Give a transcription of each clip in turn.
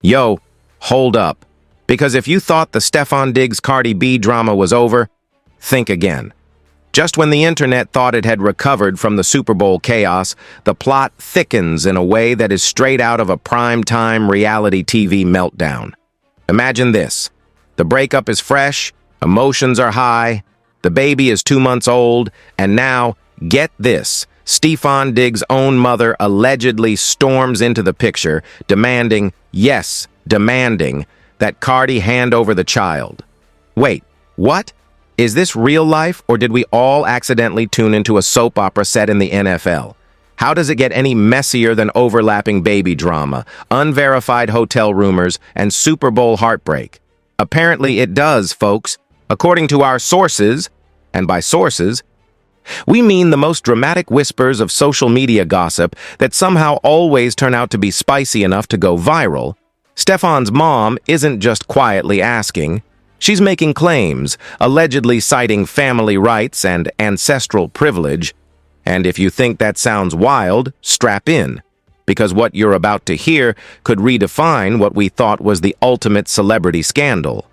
Yo, hold up. Because if you thought the Stefon Diggs Cardi B drama was over, think again. Just when the internet thought it had recovered from the Super Bowl chaos, the plot thickens in a way that is straight out of a prime-time reality TV meltdown. Imagine this. The breakup is fresh, emotions are high, the baby is 2 months old, and now, get this, Stefon Diggs' own mother allegedly storms into the picture, demanding, yes, demanding, that Cardi hand over the child. Wait, what? Is this real life, or did we all accidentally tune into a soap opera set in the NFL? How does it get any messier than overlapping baby drama, unverified hotel rumors, and Super Bowl heartbreak? Apparently it does, folks. According to our sources, and by sources, we mean the most dramatic whispers of social media gossip that somehow always turn out to be spicy enough to go viral. Stefon's mom isn't just quietly asking. She's making claims, allegedly citing family rights and ancestral privilege. And if you think that sounds wild, strap in, because what you're about to hear could redefine what we thought was the ultimate celebrity scandal.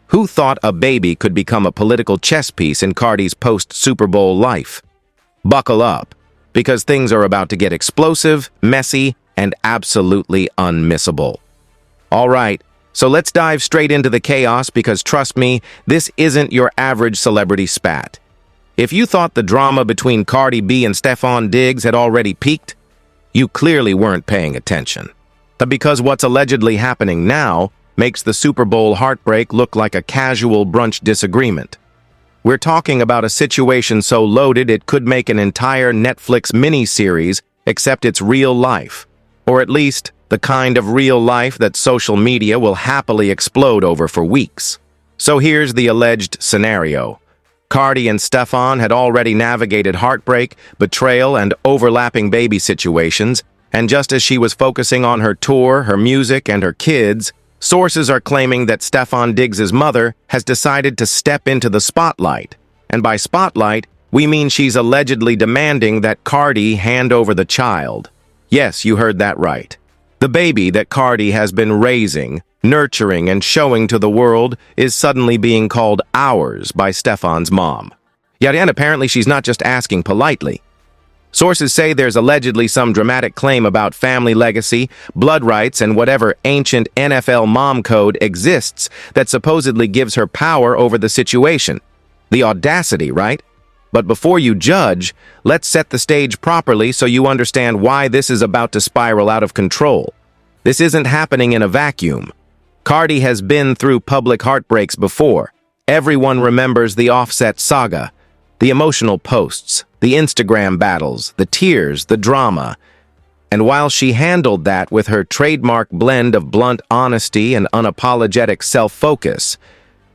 Who thought a baby could become a political chess piece in Cardi's post-Super Bowl life? Buckle up, because things are about to get explosive, messy, and absolutely unmissable. All right, so let's dive straight into the chaos because trust me, this isn't your average celebrity spat. If you thought the drama between Cardi B and Stefon Diggs had already peaked, you clearly weren't paying attention. But because what's allegedly happening now makes the Super Bowl heartbreak look like a casual brunch disagreement. We're talking about a situation so loaded it could make an entire Netflix miniseries, except it's real life. Or at least, the kind of real life that social media will happily explode over for weeks. So here's the alleged scenario. Cardi and Stefon had already navigated heartbreak, betrayal, and overlapping baby situations, and just as she was focusing on her tour, her music, and her kids, sources are claiming that Stefon Diggs' mother has decided to step into the spotlight. And by spotlight, we mean she's allegedly demanding that Cardi hand over the child. Yes, you heard that right. The baby that Cardi has been raising, nurturing, and showing to the world is suddenly being called ours by Stefon's mom. Yet and apparently she's not just asking politely. Sources say there's allegedly some dramatic claim about family legacy, blood rights, and whatever ancient NFL mom code exists that supposedly gives her power over the situation. The audacity, right? But before you judge, let's set the stage properly so you understand why this is about to spiral out of control. This isn't happening in a vacuum. Cardi has been through public heartbreaks before. Everyone remembers the Offset saga, the emotional posts, the Instagram battles, the tears, the drama. And while she handled that with her trademark blend of blunt honesty and unapologetic self-focus,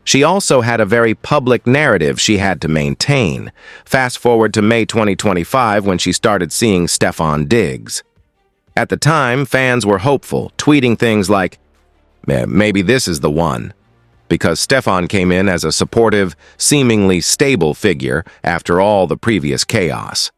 she also had a very public narrative she had to maintain. Fast forward to May 2025 when she started seeing Stefon Diggs. At the time, fans were hopeful, tweeting things like, maybe this is the one, because Stefon came in as a supportive, seemingly stable figure after all the previous chaos.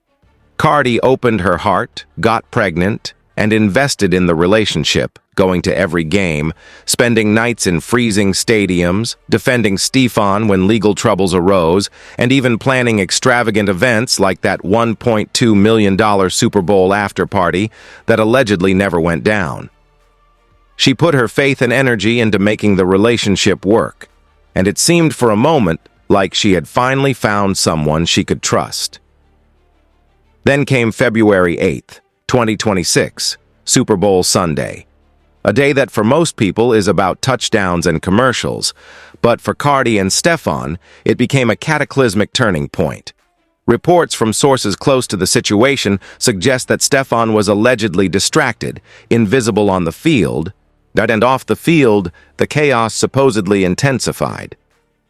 Cardi opened her heart, got pregnant, and invested in the relationship, going to every game, spending nights in freezing stadiums, defending Stefon when legal troubles arose, and even planning extravagant events like that $1.2 million Super Bowl after-party that allegedly never went down. She put her faith and energy into making the relationship work, and it seemed for a moment like she had finally found someone she could trust. Then came February 8th, 2026, Super Bowl Sunday. A day that for most people is about touchdowns and commercials, but for Cardi and Stefon, it became a cataclysmic turning point. Reports from sources close to the situation suggest that Stefon was allegedly distracted, invisible on the field, and off the field, the chaos supposedly intensified.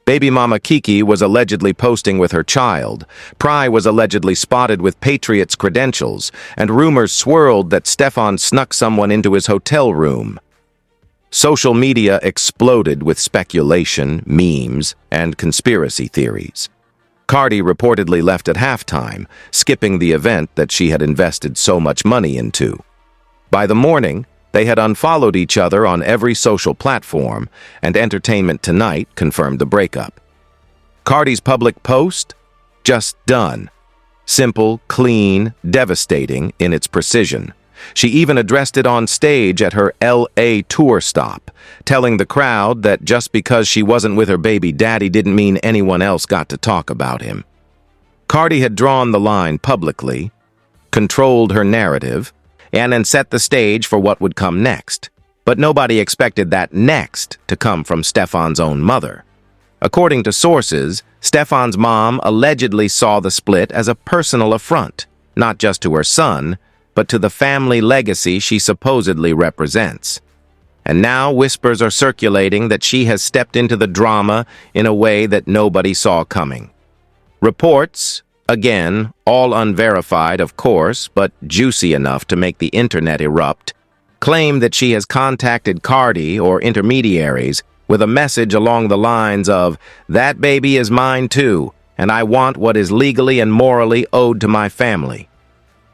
Baby mama Kiki was allegedly posting with her child, Pry was allegedly spotted with Patriots credentials, and rumors swirled that Stefon snuck someone into his hotel room. Social media exploded with speculation, memes, and conspiracy theories. Cardi reportedly left at halftime, skipping the event that she had invested so much money into. By the morning, They had unfollowed each other on every social platform, and Entertainment Tonight confirmed the breakup. Cardi's public post? Just done. Simple, clean, devastating in its precision. She even addressed it on stage at her LA tour stop, telling the crowd that just because she wasn't with her baby daddy didn't mean anyone else got to talk about him. Cardi had drawn the line publicly, controlled her narrative, and then set the stage for what would come next. But nobody expected that next to come from Stefon's own mother. According to sources, Stefon's mom allegedly saw the split as a personal affront, not just to her son, but to the family legacy she supposedly represents. And now whispers are circulating that she has stepped into the drama in a way that nobody saw coming. Reports, again, all unverified of course, but juicy enough to make the internet erupt, claim that she has contacted Cardi or intermediaries with a message along the lines of, "That baby is mine too, and I want what is legally and morally owed to my family."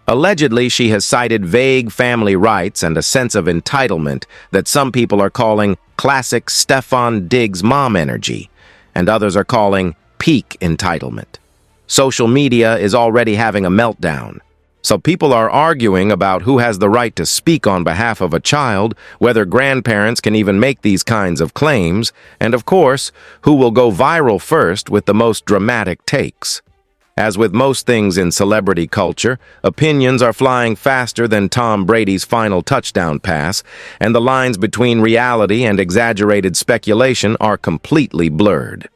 Allegedly, she has cited vague family rights and a sense of entitlement that some people are calling classic Stefon Diggs mom energy, and others are calling peak entitlement. Social media is already having a meltdown, so people are arguing about who has the right to speak on behalf of a child, whether grandparents can even make these kinds of claims, and of course, who will go viral first with the most dramatic takes. As with most things in celebrity culture, opinions are flying faster than Tom Brady's final touchdown pass, and the lines between reality and exaggerated speculation are completely blurred.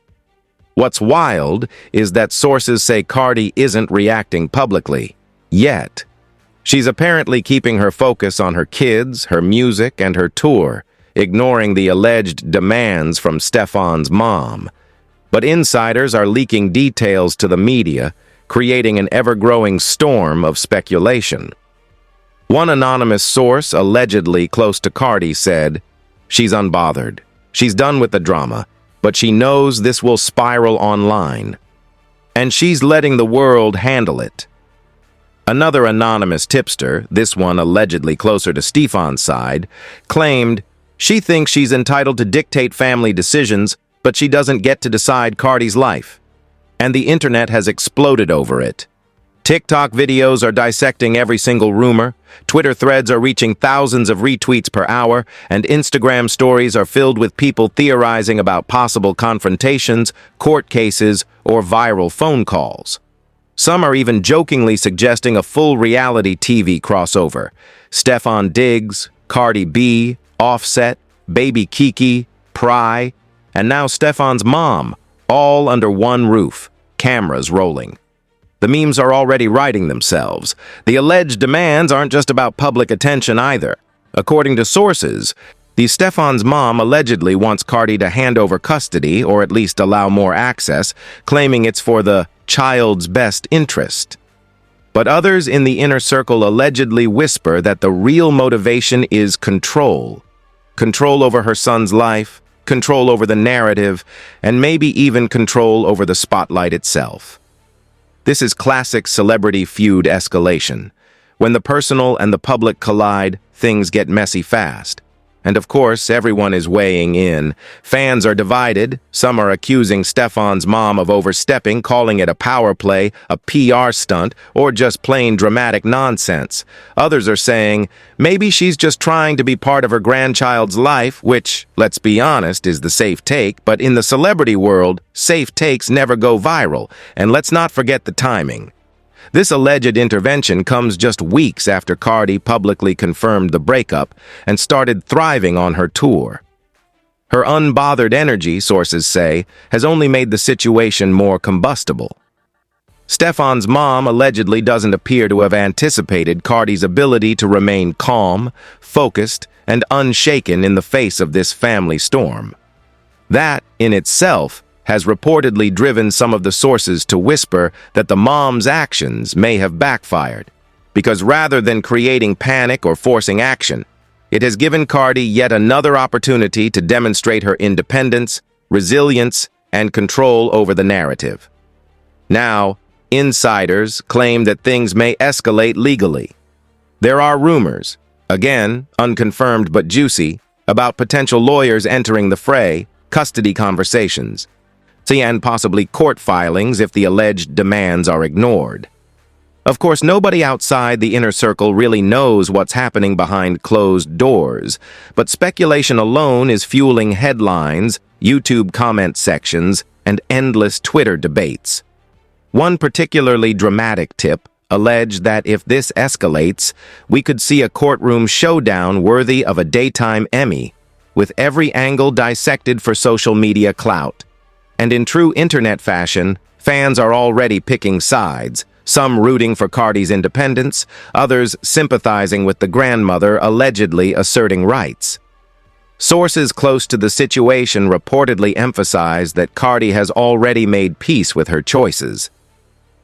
What's wild is that sources say Cardi isn't reacting publicly, yet. She's apparently keeping her focus on her kids, her music, and her tour, ignoring the alleged demands from Stefon's mom. But insiders are leaking details to the media, creating an ever-growing storm of speculation. One anonymous source, allegedly close to Cardi, said, "She's unbothered. She's done with the drama, but she knows this will spiral online. And she's letting the world handle it." Another anonymous tipster, this one allegedly closer to Stefon's side, claimed, "She thinks she's entitled to dictate family decisions, but she doesn't get to decide Cardi's life." And the internet has exploded over it. TikTok videos are dissecting every single rumor, Twitter threads are reaching thousands of retweets per hour, and Instagram stories are filled with people theorizing about possible confrontations, court cases, or viral phone calls. Some are even jokingly suggesting a full reality TV crossover. Stefon Diggs, Cardi B, Offset, Baby Kiki, Pry, and now Stefon's mom, all under one roof, cameras rolling. The memes are already writing themselves. The alleged demands aren't just about public attention either. According to sources, Stefon's mom allegedly wants Cardi to hand over custody or at least allow more access, claiming it's for the child's best interest. But others in the inner circle allegedly whisper that the real motivation is control. Control over her son's life, control over the narrative, and maybe even control over the spotlight itself. This is classic celebrity feud escalation. When the personal and the public collide, things get messy fast. And of course, everyone is weighing in. Fans are divided. Some are accusing Stefon's mom of overstepping, calling it a power play, a PR stunt, or just plain dramatic nonsense. Others are saying, maybe she's just trying to be part of her grandchild's life, which, let's be honest, is the safe take. But in the celebrity world, safe takes never go viral. And let's not forget the timing. This alleged intervention comes just weeks after Cardi publicly confirmed the breakup and started thriving on her tour. Her unbothered energy, sources say, has only made the situation more combustible. Stefon's mom allegedly doesn't appear to have anticipated Cardi's ability to remain calm, focused, and unshaken in the face of this family storm. That, in itself, has reportedly driven some of the sources to whisper that the mom's actions may have backfired, because rather than creating panic or forcing action, it has given Cardi yet another opportunity to demonstrate her independence, resilience, and control over the narrative. Now, insiders claim that things may escalate legally. There are rumors, Again, unconfirmed but juicy, about potential lawyers entering the fray, custody conversations, and possibly court filings if the alleged demands are ignored. Of course, nobody outside the inner circle really knows what's happening behind closed doors, but speculation alone is fueling headlines, YouTube comment sections, and endless Twitter debates. One particularly dramatic tip alleged that if this escalates, we could see a courtroom showdown worthy of a daytime Emmy, with every angle dissected for social media clout. And in true internet fashion, fans are already picking sides, some rooting for Cardi's independence, others sympathizing with the grandmother allegedly asserting rights. Sources close to the situation reportedly emphasize that Cardi has already made peace with her choices.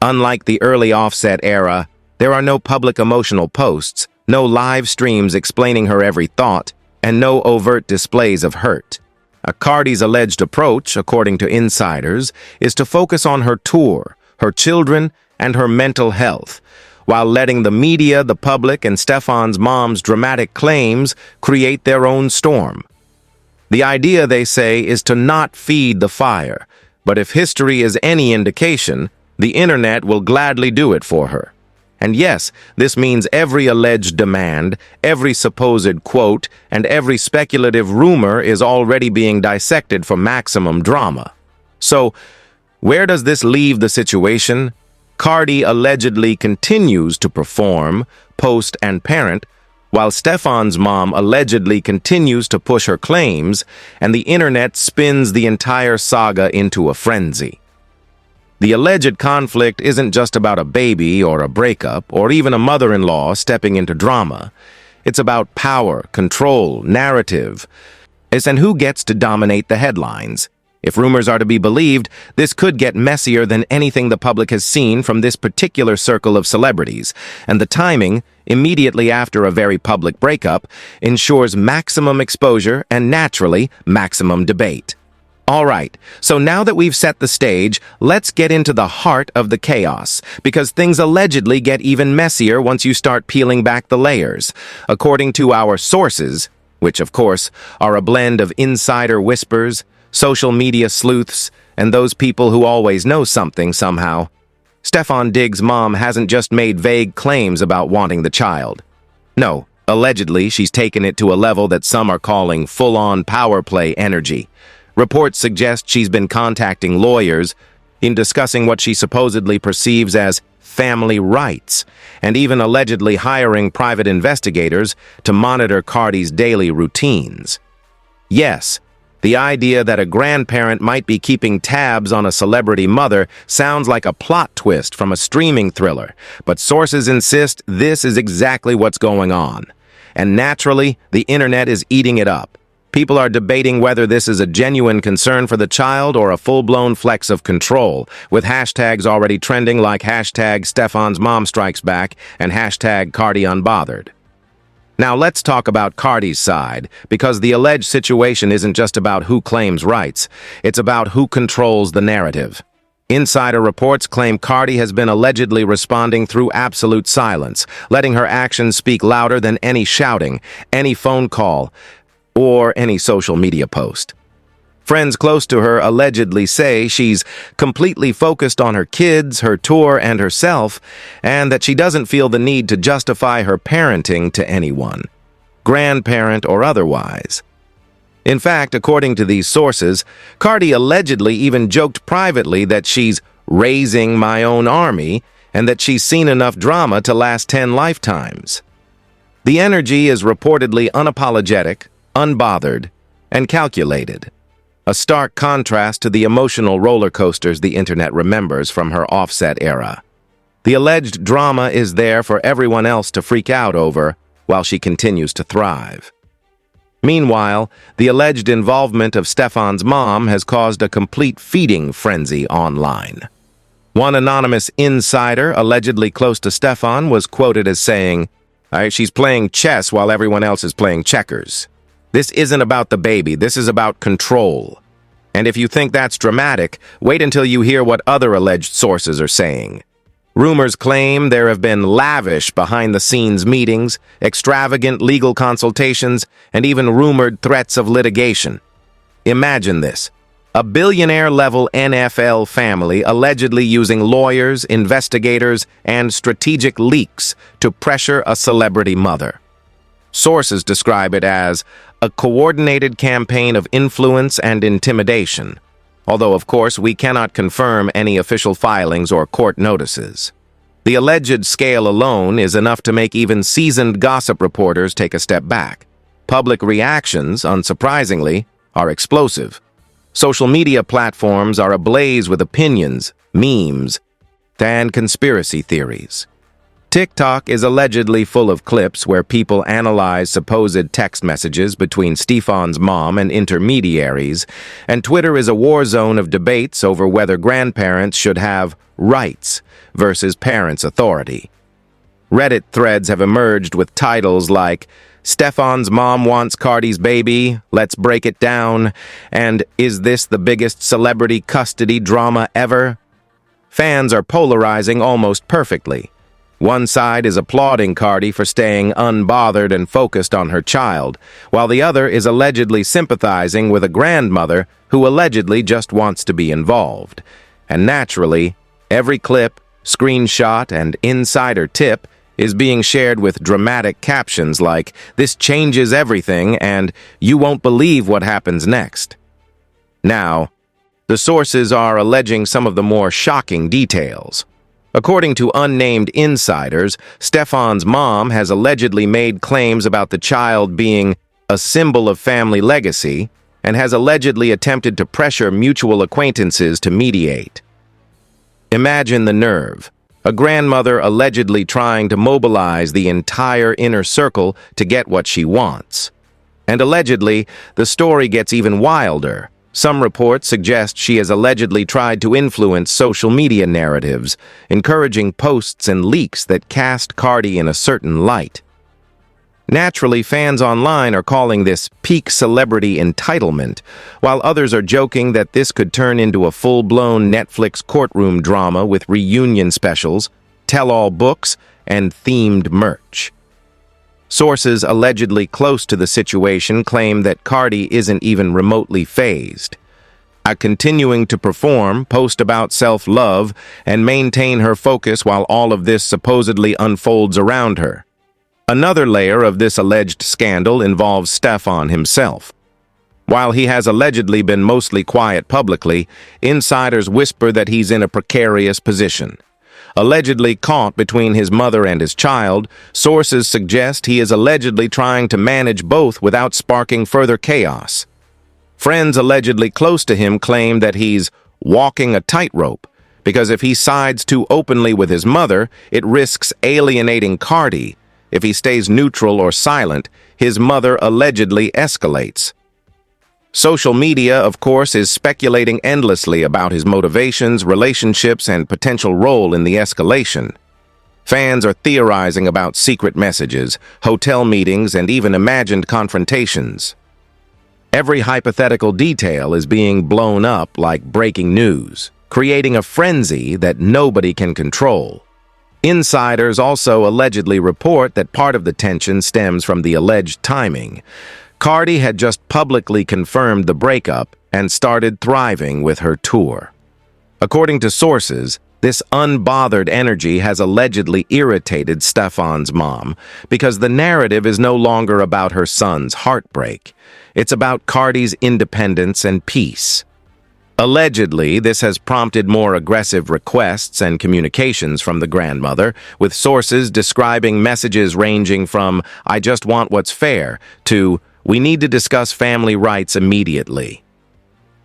Unlike the early Offset era, there are no public emotional posts, no live streams explaining her every thought, and no overt displays of hurt. Cardi's alleged approach, according to insiders, is to focus on her tour, her children, and her mental health, while letting the media, the public, and Stefon's mom's dramatic claims create their own storm. The idea, they say, is to not feed the fire, but if history is any indication, the internet will gladly do it for her. And yes, this means every alleged demand, every supposed quote, and every speculative rumor is already being dissected for maximum drama. So, where does this leave the situation? Cardi allegedly continues to perform, post, and parent, while Stefon's mom allegedly continues to push her claims, and the internet spins the entire saga into a frenzy. The alleged conflict isn't just about a baby or a breakup or even a mother-in-law stepping into drama. It's about power, control, narrative, and who gets to dominate the headlines. If rumors are to be believed, this could get messier than anything the public has seen from this particular circle of celebrities, and the timing, immediately after a very public breakup, ensures maximum exposure and, naturally, maximum debate. All right, so now that we've set the stage, let's get into the heart of the chaos, because things allegedly get even messier once you start peeling back the layers. According to our sources, which of course are a blend of insider whispers, social media sleuths, and those people who always know something somehow, Stefon Diggs' mom hasn't just made vague claims about wanting the child. No, allegedly she's taken it to a level that some are calling full-on power play energy. Reports suggest she's been contacting lawyers in discussing what she supposedly perceives as family rights, and even allegedly hiring private investigators to monitor Cardi's daily routines. Yes, the idea that a grandparent might be keeping tabs on a celebrity mother sounds like a plot twist from a streaming thriller, but sources insist this is exactly what's going on. And naturally, the internet is eating it up. People are debating whether this is a genuine concern for the child or a full-blown flex of control, with hashtags already trending like hashtag Stefon's mom strikes back and hashtag Cardi unbothered. Now let's talk about Cardi's side, because the alleged situation isn't just about who claims rights, it's about who controls the narrative. Insider reports claim Cardi has been allegedly responding through absolute silence, letting her actions speak louder than any shouting, any phone call, or any social media post. Friends close to her allegedly say she's completely focused on her kids, her tour, and herself, and that she doesn't feel the need to justify her parenting to anyone, grandparent or otherwise. In fact, according to these sources, Cardi allegedly even joked privately that she's raising my own army and that she's seen enough drama to last 10 lifetimes. The energy is reportedly unapologetic, unbothered, and calculated. A stark contrast to the emotional roller coasters the internet remembers from her Offset era. The alleged drama is there for everyone else to freak out over while she continues to thrive. Meanwhile, the alleged involvement of Stefon's mom has caused a complete feeding frenzy online. One anonymous insider allegedly close to Stefon was quoted as saying, "She's playing chess while everyone else is playing checkers. This isn't about the baby, this is about control." And if you think that's dramatic, wait until you hear what other alleged sources are saying. Rumors claim there have been lavish behind-the-scenes meetings, extravagant legal consultations, and even rumored threats of litigation. Imagine this. A billionaire-level NFL family allegedly using lawyers, investigators, and strategic leaks to pressure a celebrity mother. Sources describe it as a coordinated campaign of influence and intimidation, although, of course, we cannot confirm any official filings or court notices. The alleged scale alone is enough to make even seasoned gossip reporters take a step back. Public reactions, unsurprisingly, are explosive. Social media platforms are ablaze with opinions, memes, and conspiracy theories. TikTok is allegedly full of clips where people analyze supposed text messages between Stefon's mom and intermediaries, and Twitter is a war zone of debates over whether grandparents should have rights versus parents' authority. Reddit threads have emerged with titles like "Stefon's mom wants Cardi's baby, let's break it down," and "Is this the biggest celebrity custody drama ever?" Fans are polarizing almost perfectly. One side is applauding Cardi for staying unbothered and focused on her child, while the other is allegedly sympathizing with a grandmother who allegedly just wants to be involved. And naturally, every clip, screenshot, and insider tip is being shared with dramatic captions like, "This changes everything," and "You won't believe what happens next." Now, the sources are alleging some of the more shocking details. According to unnamed insiders, Stefon's mom has allegedly made claims about the child being a symbol of family legacy and has allegedly attempted to pressure mutual acquaintances to mediate. Imagine the nerve. A grandmother allegedly trying to mobilize the entire inner circle to get what she wants. And allegedly, the story gets even wilder. Some reports suggest she has allegedly tried to influence social media narratives, encouraging posts and leaks that cast Cardi in a certain light. Naturally, fans online are calling this peak celebrity entitlement, while others are joking that this could turn into a full-blown Netflix courtroom drama with reunion specials, tell-all books, and themed merch. Sources allegedly close to the situation claim that Cardi isn't even remotely fazed. Continuing to perform, post about self-love, and maintain her focus while all of this supposedly unfolds around her. Another layer of this alleged scandal involves Stefon himself. While he has allegedly been mostly quiet publicly, insiders whisper that he's in a precarious position. Allegedly caught between his mother and his child, sources suggest he is allegedly trying to manage both without sparking further chaos. Friends allegedly close to him claim that he's walking a tightrope, because if he sides too openly with his mother, it risks alienating Cardi. If he stays neutral or silent, his mother allegedly escalates. Social media, of course, is speculating endlessly about his motivations, relationships, and potential role in the escalation. Fans are theorizing about secret messages, hotel meetings, and even imagined confrontations. Every hypothetical detail is being blown up like breaking news, creating a frenzy that nobody can control. Insiders also allegedly report that part of the tension stems from the alleged timing. Cardi had just publicly confirmed the breakup and started thriving with her tour. According to sources, this unbothered energy has allegedly irritated Stefon's mom because the narrative is no longer about her son's heartbreak. It's about Cardi's independence and peace. Allegedly, this has prompted more aggressive requests and communications from the grandmother, with sources describing messages ranging from "I just want what's fair" to "We need to discuss family rights immediately."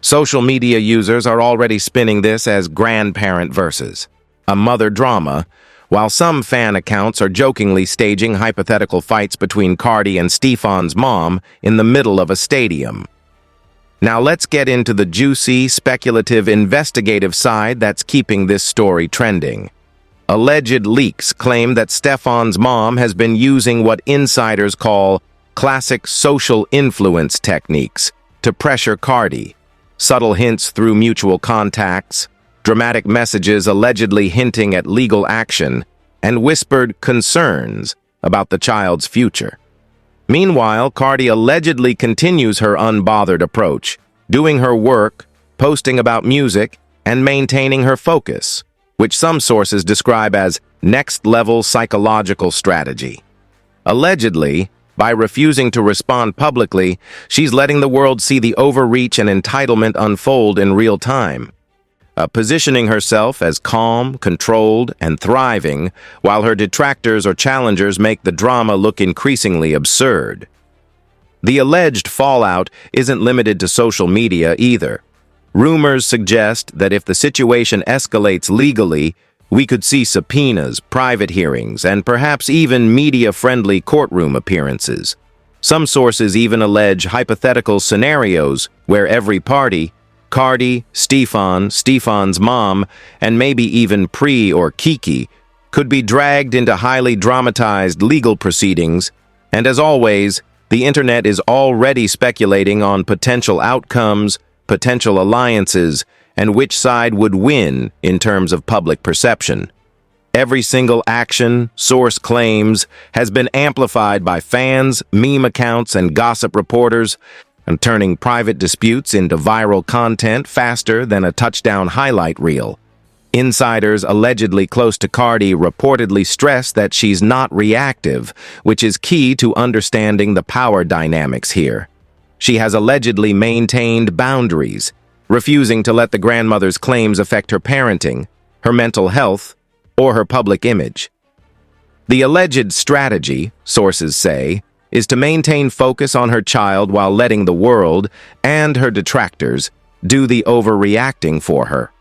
Social media users are already spinning this as grandparent versus a mother drama, while some fan accounts are jokingly staging hypothetical fights between Cardi and Stefon's mom in the middle of a stadium. Now let's get into the juicy, speculative, investigative side that's keeping this story trending. Alleged leaks claim that Stefon's mom has been using what insiders call classic social influence techniques to pressure Cardi. Subtle hints through mutual contacts, dramatic messages allegedly hinting at legal action, and whispered concerns about the child's future. Meanwhile, Cardi allegedly continues her unbothered approach, doing her work, posting about music, and maintaining her focus, which some sources describe as next-level psychological strategy. Allegedly, by refusing to respond publicly, she's letting the world see the overreach and entitlement unfold in real time, positioning herself as calm, controlled, and thriving, while her detractors or challengers make the drama look increasingly absurd. The alleged fallout isn't limited to social media either. Rumors suggest that if the situation escalates legally, we could see subpoenas, private hearings, and perhaps even media-friendly courtroom appearances. Some sources even allege hypothetical scenarios where every party, Cardi, Stefon, Stefon's mom, and maybe even Pri or Kiki, could be dragged into highly dramatized legal proceedings, and as always, the internet is already speculating on potential outcomes, potential alliances, and which side would win in terms of public perception. Every single action, source claims, has been amplified by fans, meme accounts, and gossip reporters, and turning private disputes into viral content faster than a touchdown highlight reel. Insiders allegedly close to Cardi reportedly stress that she's not reactive, which is key to understanding the power dynamics here. She has allegedly maintained boundaries, refusing to let the grandmother's claims affect her parenting, her mental health, or her public image. The alleged strategy, sources say, is to maintain focus on her child while letting the world and her detractors do the overreacting for her.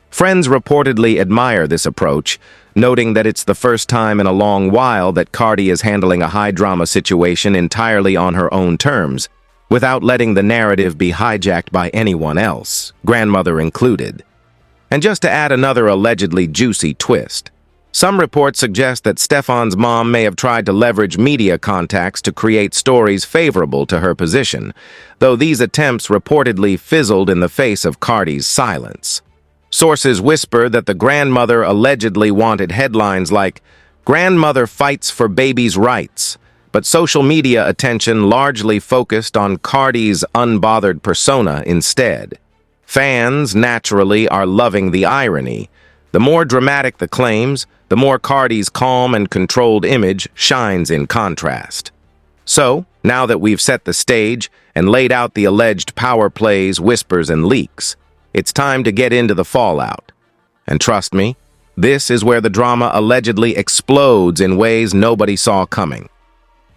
Friends reportedly admire this approach, noting that it's the first time in a long while that Cardi is handling a high-drama situation entirely on her own terms, without letting the narrative be hijacked by anyone else, grandmother included. And just to add another allegedly juicy twist, some reports suggest that Stefon's mom may have tried to leverage media contacts to create stories favorable to her position, though these attempts reportedly fizzled in the face of Cardi's silence. Sources whisper that the grandmother allegedly wanted headlines like, "Grandmother fights for baby's rights," but social media attention largely focused on Cardi's unbothered persona instead. Fans, naturally, are loving the irony. The more dramatic the claims, the more Cardi's calm and controlled image shines in contrast. So, now that we've set the stage and laid out the alleged power plays, whispers, and leaks, it's time to get into the fallout. And trust me, this is where the drama allegedly explodes in ways nobody saw coming.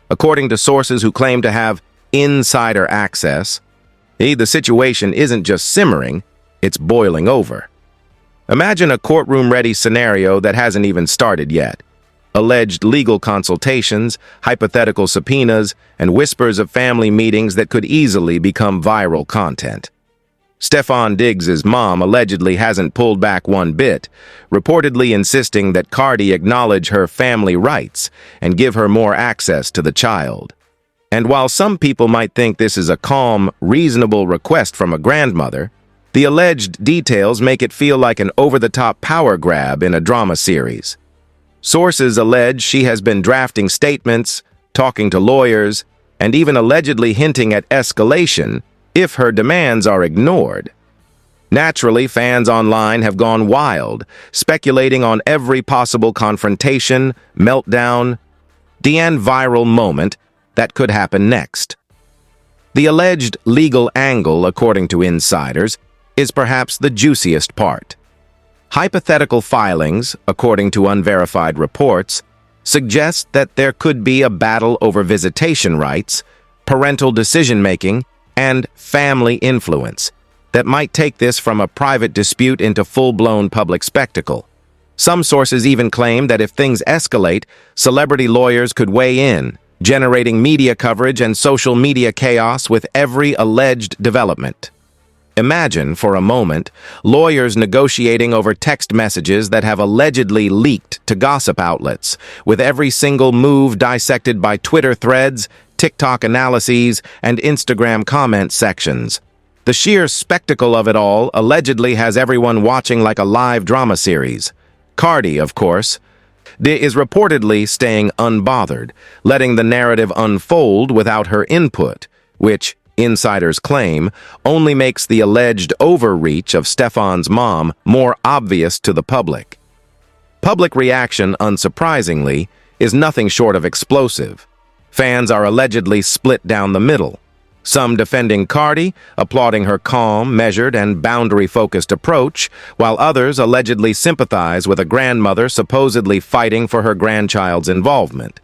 According to sources who claim to have insider access, the situation isn't just simmering, it's boiling over. Imagine a courtroom-ready scenario that hasn't even started yet. Alleged legal consultations, hypothetical subpoenas, and whispers of family meetings that could easily become viral content. Stefon Diggs' mom allegedly hasn't pulled back one bit, reportedly insisting that Cardi acknowledge her family rights and give her more access to the child. And while some people might think this is a calm, reasonable request from a grandmother, the alleged details make it feel like an over-the-top power grab in a drama series. Sources allege she has been drafting statements, talking to lawyers, and even allegedly hinting at escalation if her demands are ignored. Naturally, fans online have gone wild, speculating on every possible confrontation, meltdown, and viral moment that could happen next. The alleged legal angle, according to insiders, is perhaps the juiciest part. Hypothetical filings, according to unverified reports, suggest that there could be a battle over visitation rights, parental decision-making, and family influence that might take this from a private dispute into full-blown public spectacle. Some sources even claim that if things escalate, celebrity lawyers could weigh in, generating media coverage and social media chaos with every alleged development. Imagine, for a moment, lawyers negotiating over text messages that have allegedly leaked to gossip outlets, with every single move dissected by Twitter threads, TikTok analyses, and Instagram comment sections. The sheer spectacle of it all allegedly has everyone watching like a live drama series. Cardi, of course, is reportedly staying unbothered, letting the narrative unfold without her input, which, insiders claim, only makes the alleged overreach of Stefon's mom more obvious to the public. Public reaction, unsurprisingly, is nothing short of explosive. Fans are allegedly split down the middle, some defending Cardi, applauding her calm, measured, and boundary-focused approach, while others allegedly sympathize with a grandmother supposedly fighting for her grandchild's involvement.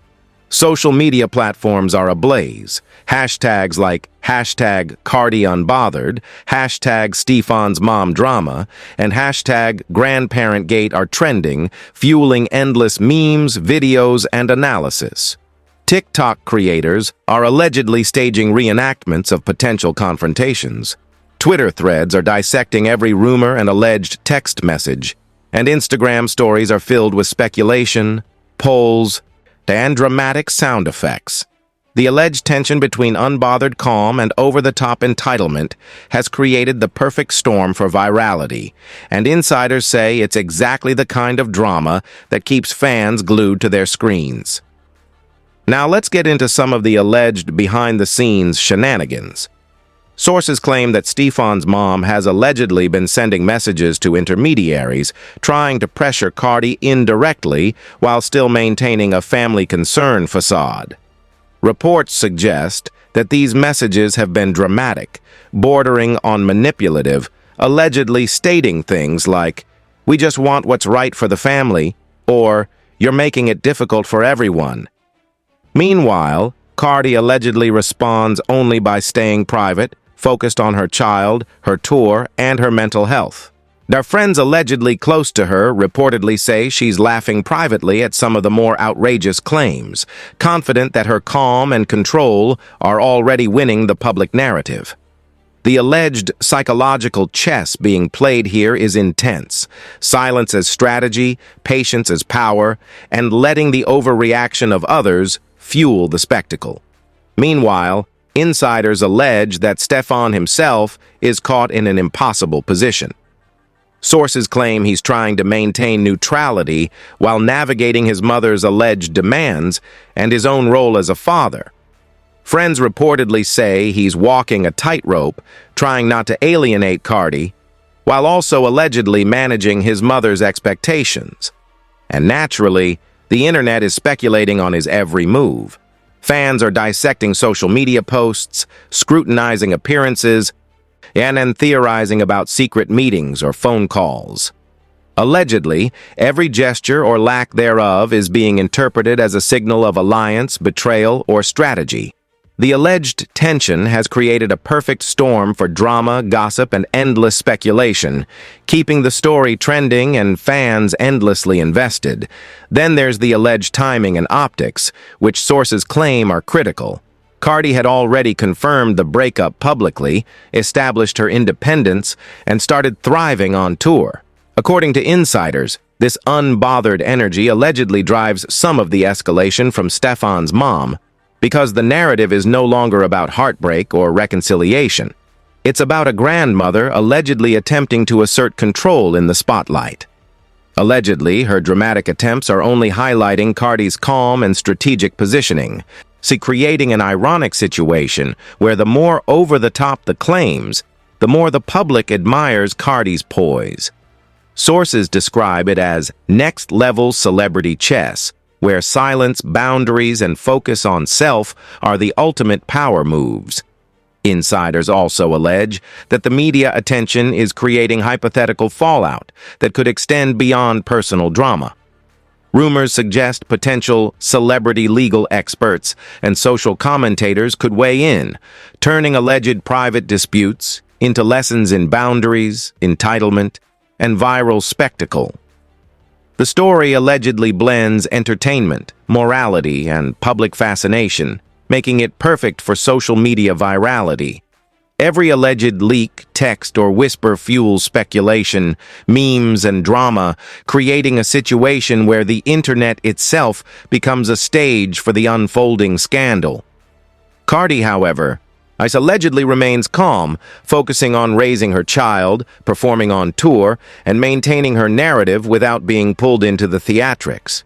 Social media platforms are ablaze. Hashtags like #CardiUnbothered, #Stefon's Mom Drama, and #GrandparentGate are trending, fueling endless memes, videos, and analysis. TikTok creators are allegedly staging reenactments of potential confrontations. Twitter threads are dissecting every rumor and alleged text message, and Instagram stories are filled with speculation, polls, and dramatic sound effects. The alleged tension between unbothered calm and over-the-top entitlement has created the perfect storm for virality, and insiders say it's exactly the kind of drama that keeps fans glued to their screens. Now let's get into some of the alleged behind-the-scenes shenanigans. Sources claim that Stefon's mom has allegedly been sending messages to intermediaries, trying to pressure Cardi indirectly while still maintaining a family concern facade. Reports suggest that these messages have been dramatic, bordering on manipulative, allegedly stating things like, "We just want what's right for the family," or "You're making it difficult for everyone." Meanwhile, Cardi allegedly responds only by staying private, focused on her child, her tour, and her mental health. Their friends allegedly close to her reportedly say she's laughing privately at some of the more outrageous claims, confident that her calm and control are already winning the public narrative. The alleged psychological chess being played here is intense. Silence as strategy, patience as power, and letting the overreaction of others fuel the spectacle. Meanwhile, insiders allege that Stefon himself is caught in an impossible position. Sources claim he's trying to maintain neutrality while navigating his mother's alleged demands and his own role as a father. Friends reportedly say he's walking a tightrope, trying not to alienate Cardi, while also allegedly managing his mother's expectations. And naturally, the internet is speculating on his every move. Fans are dissecting social media posts, scrutinizing appearances, and then theorizing about secret meetings or phone calls. Allegedly, every gesture or lack thereof is being interpreted as a signal of alliance, betrayal, or strategy. The alleged tension has created a perfect storm for drama, gossip, and endless speculation, keeping the story trending and fans endlessly invested. Then there's the alleged timing and optics, which sources claim are critical. Cardi had already confirmed the breakup publicly, established her independence, and started thriving on tour. According to insiders, this unbothered energy allegedly drives some of the escalation from Stefon's mom, because the narrative is no longer about heartbreak or reconciliation. It's about a grandmother allegedly attempting to assert control in the spotlight. Allegedly, her dramatic attempts are only highlighting Cardi's calm and strategic positioning, creating an ironic situation where the more over-the-top the claims, the more the public admires Cardi's poise. Sources describe it as next-level celebrity chess, where silence, boundaries, and focus on self are the ultimate power moves. Insiders also allege that the media attention is creating hypothetical fallout that could extend beyond personal drama. Rumors suggest potential celebrity legal experts and social commentators could weigh in, turning alleged private disputes into lessons in boundaries, entitlement, and viral spectacle. The story allegedly blends entertainment, morality, and public fascination, making it perfect for social media virality. Every alleged leak, text, or whisper fuels speculation, memes, and drama, creating a situation where the internet itself becomes a stage for the unfolding scandal. Cardi, however, Ice allegedly remains calm, focusing on raising her child, performing on tour, and maintaining her narrative without being pulled into the theatrics.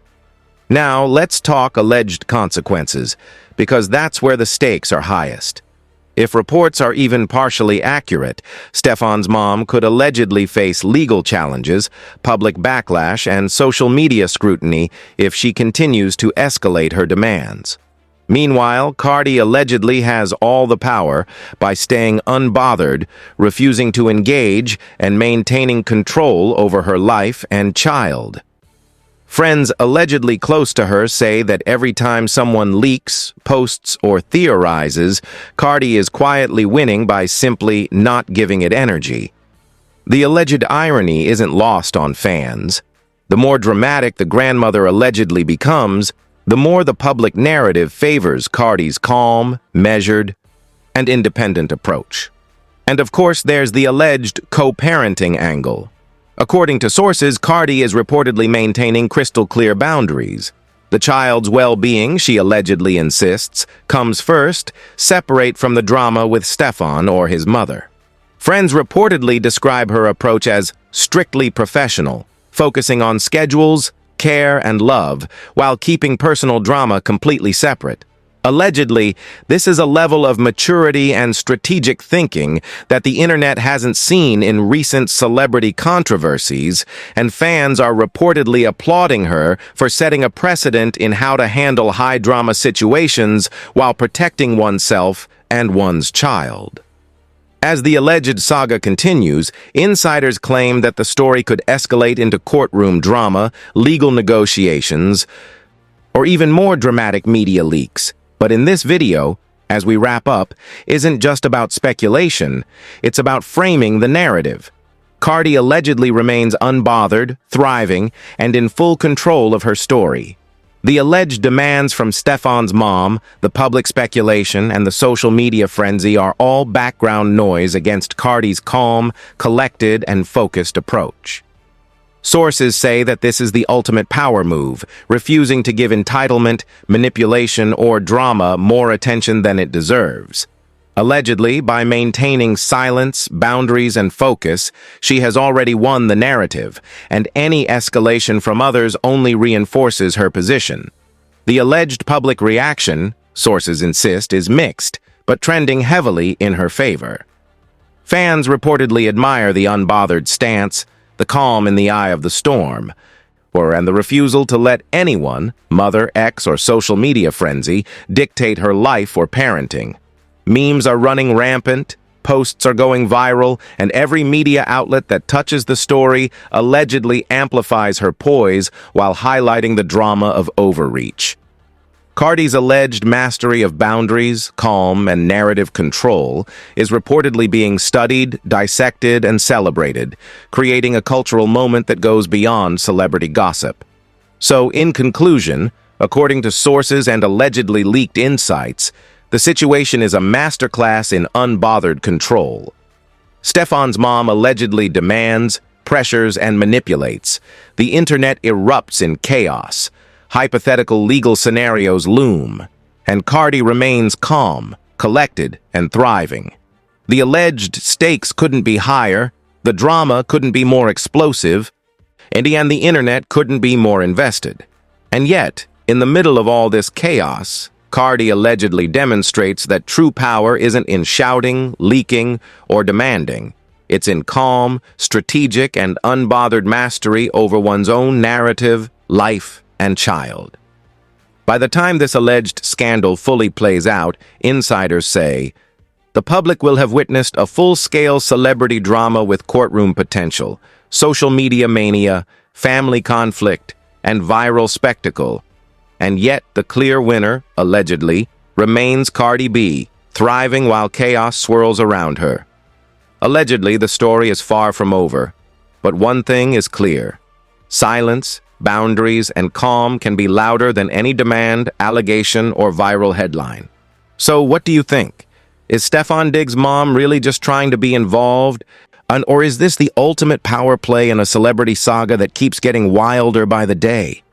Now, let's talk alleged consequences, because that's where the stakes are highest. If reports are even partially accurate, Stefon's mom could allegedly face legal challenges, public backlash, and social media scrutiny if she continues to escalate her demands. Meanwhile, Cardi allegedly has all the power by staying unbothered, refusing to engage, and maintaining control over her life and child. Friends allegedly close to her say that every time someone leaks, posts, or theorizes, Cardi is quietly winning by simply not giving it energy. The alleged irony isn't lost on fans. The more dramatic the grandmother allegedly becomes, the more the public narrative favors Cardi's calm, measured, and independent approach. And of course, there's the alleged co-parenting angle. According to sources, Cardi is reportedly maintaining crystal-clear boundaries. The child's well-being, she allegedly insists, comes first, separate from the drama with Stefon or his mother. Friends reportedly describe her approach as strictly professional, focusing on schedules, care, and love, while keeping personal drama completely separate. Allegedly, this is a level of maturity and strategic thinking that the internet hasn't seen in recent celebrity controversies, and fans are reportedly applauding her for setting a precedent in how to handle high-drama situations while protecting oneself and one's child. As the alleged saga continues, insiders claim that the story could escalate into courtroom drama, legal negotiations, or even more dramatic media leaks. But in this video, as we wrap up, isn't just about speculation, it's about framing the narrative. Cardi allegedly remains unbothered, thriving, and in full control of her story. The alleged demands from Stefon's mom, the public speculation, and the social media frenzy are all background noise against Cardi's calm, collected, and focused approach. Sources say that this is the ultimate power move, refusing to give entitlement, manipulation, or drama more attention than it deserves. Allegedly, by maintaining silence, boundaries, and focus, she has already won the narrative, and any escalation from others only reinforces her position. The alleged public reaction, sources insist, is mixed, but trending heavily in her favor. Fans reportedly admire the unbothered stance, the calm in the eye of the storm, and the refusal to let anyone, mother, ex, or social media frenzy, dictate her life or parenting. Memes are running rampant, posts are going viral, and every media outlet that touches the story allegedly amplifies her poise while highlighting the drama of overreach. Cardi's alleged mastery of boundaries, calm, and narrative control is reportedly being studied, dissected, and celebrated, creating a cultural moment that goes beyond celebrity gossip. So, in conclusion, according to sources and allegedly leaked insights, the situation is a masterclass in unbothered control. Stefon's mom allegedly demands, pressures, and manipulates. The internet erupts in chaos. Hypothetical legal scenarios loom, and Cardi remains calm, collected, and thriving. The alleged stakes couldn't be higher, the drama couldn't be more explosive, and the internet couldn't be more invested. And yet, in the middle of all this chaos, Cardi allegedly demonstrates that true power isn't in shouting, leaking, or demanding. It's in calm, strategic, and unbothered mastery over one's own narrative, life, and child. By the time this alleged scandal fully plays out, insiders say, the public will have witnessed a full-scale celebrity drama with courtroom potential, social media mania, family conflict, and viral spectacle. And yet the clear winner, allegedly, remains Cardi B, thriving while chaos swirls around her. Allegedly, the story is far from over, but one thing is clear. Silence, boundaries, and calm can be louder than any demand, allegation, or viral headline. So what do you think? Is Stefon Diggs' mom really just trying to be involved? Or is this the ultimate power play in a celebrity saga that keeps getting wilder by the day?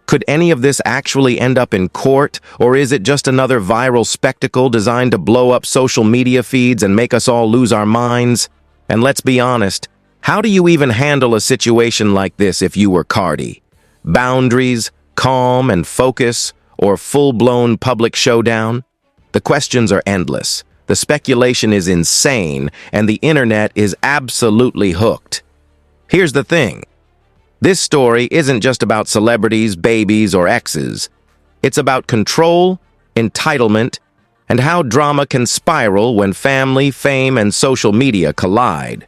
Could any of this actually end up in court, or is it just another viral spectacle designed to blow up social media feeds and make us all lose our minds? And let's be honest, how do you even handle a situation like this if you were Cardi? Boundaries, calm and focus, or full-blown public showdown? The questions are endless. The speculation is insane, and the internet is absolutely hooked. Here's the thing. This story isn't just about celebrities, babies, or exes. It's about control, entitlement, and how drama can spiral when family, fame, and social media collide.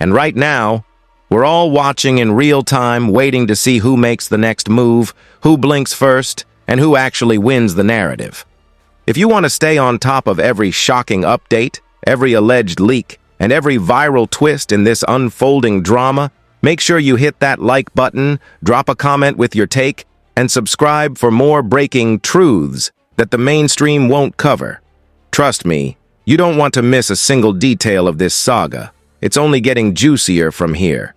And right now, we're all watching in real time, waiting to see who makes the next move, who blinks first, and who actually wins the narrative. If you want to stay on top of every shocking update, every alleged leak, and every viral twist in this unfolding drama, make sure you hit that like button, drop a comment with your take, and subscribe for more breaking truths that the mainstream won't cover. Trust me, you don't want to miss a single detail of this saga. It's only getting juicier from here.